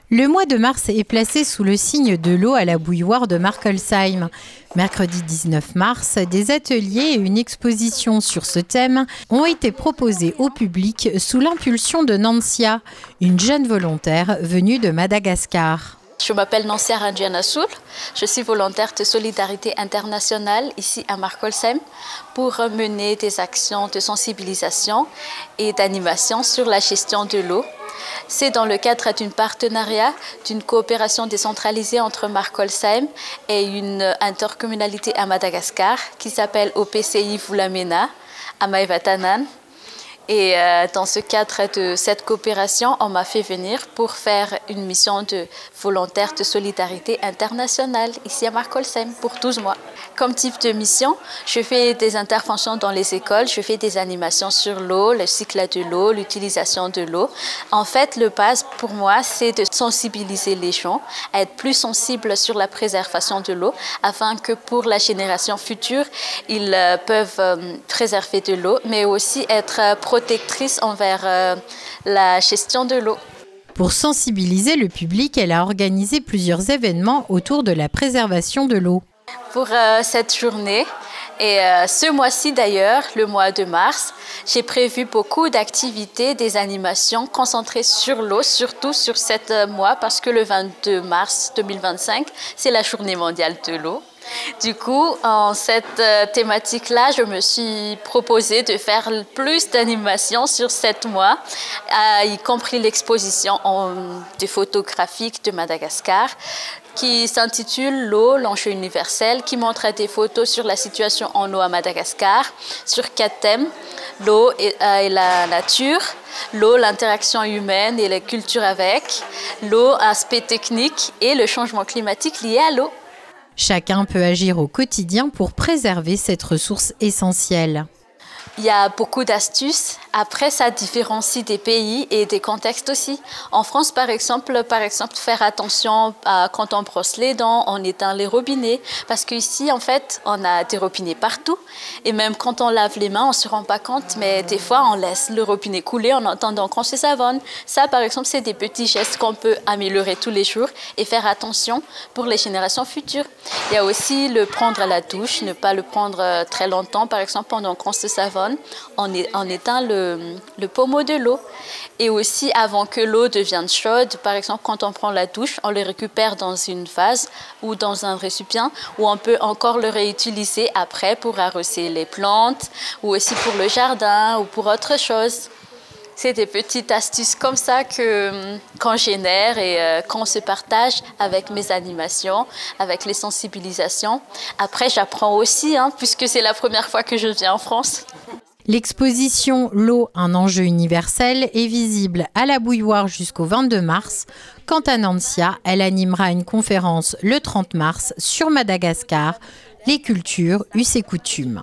Le mois de mars est placé sous le signe de l'eau à la bouilloire de Markolsheim. Mercredi 19 mars, des ateliers et une exposition sur ce thème ont été proposés au public sous l'impulsion de Nancia, une jeune volontaire venue de Madagascar. Je m'appelle Nancia Randianasoul, je suis volontaire de solidarité internationale ici à Markolsheim pour mener des actions de sensibilisation et d'animation sur la gestion de l'eau. C'est dans le cadre d'un partenariat, d'une coopération décentralisée entre Markolsheim et une intercommunalité à Madagascar qui s'appelle OPCI Vulamena, à Maïvatanan. Et dans ce cadre de cette coopération, on m'a fait venir pour faire une mission de volontaire de solidarité internationale ici à Markolsheim pour 12 mois. Comme type de mission, je fais des interventions dans les écoles, je fais des animations sur l'eau, le cycle de l'eau, l'utilisation de l'eau. En fait, le base pour moi, c'est de sensibiliser les gens, à être plus sensibles sur la préservation de l'eau, afin que pour la génération future, ils peuvent préserver de l'eau, mais aussi être protectrice envers la gestion de l'eau. Pour sensibiliser le public, elle a organisé plusieurs événements autour de la préservation de l'eau. Pour cette journée, et ce mois-ci d'ailleurs, le mois de mars, j'ai prévu beaucoup d'activités, des animations concentrées sur l'eau, surtout sur ce mois, parce que le 22 mars 2025, c'est la journée mondiale de l'eau. Du coup, en cette thématique-là, je me suis proposée de faire plus d'animations sur 7 mois, y compris l'exposition des photographiques de Madagascar, qui s'intitule L'eau, l'enjeu universel, qui montre des photos sur la situation en eau à Madagascar, sur 4 thèmes, l'eau et la nature, l'eau, l'interaction humaine et la culture avec, l'eau, aspect technique et le changement climatique lié à l'eau. Chacun peut agir au quotidien pour préserver cette ressource essentielle. Il y a beaucoup d'astuces. Après, ça différencie des pays et des contextes aussi. En France, par exemple, faire attention quand on brosse les dents, on éteint les robinets. Parce qu'ici, en fait, on a des robinets partout. Et même quand on lave les mains, on ne se rend pas compte. Mais des fois, on laisse le robinet couler en attendant qu'on se savonne. Ça, par exemple, c'est des petits gestes qu'on peut améliorer tous les jours et faire attention pour les générations futures. Il y a aussi le prendre à la douche, ne pas le prendre très longtemps. Par exemple, pendant qu'on se savonne, on éteint le pommeau de l'eau. Et aussi, avant que l'eau devienne chaude, par exemple, quand on prend la douche, on le récupère dans une vase ou dans un récipient où on peut encore le réutiliser après pour arroser les plantes ou aussi pour le jardin ou pour autre chose. C'est des petites astuces comme ça qu'on génère et qu'on se partage avec mes animations, avec les sensibilisations. Après, j'apprends aussi, puisque c'est la première fois que je viens en France. L'exposition L'eau, un enjeu universel est visible à la bouilloire jusqu'au 22 mars. Quant à Nancia, elle animera une conférence le 30 mars sur Madagascar, les cultures, us et coutumes.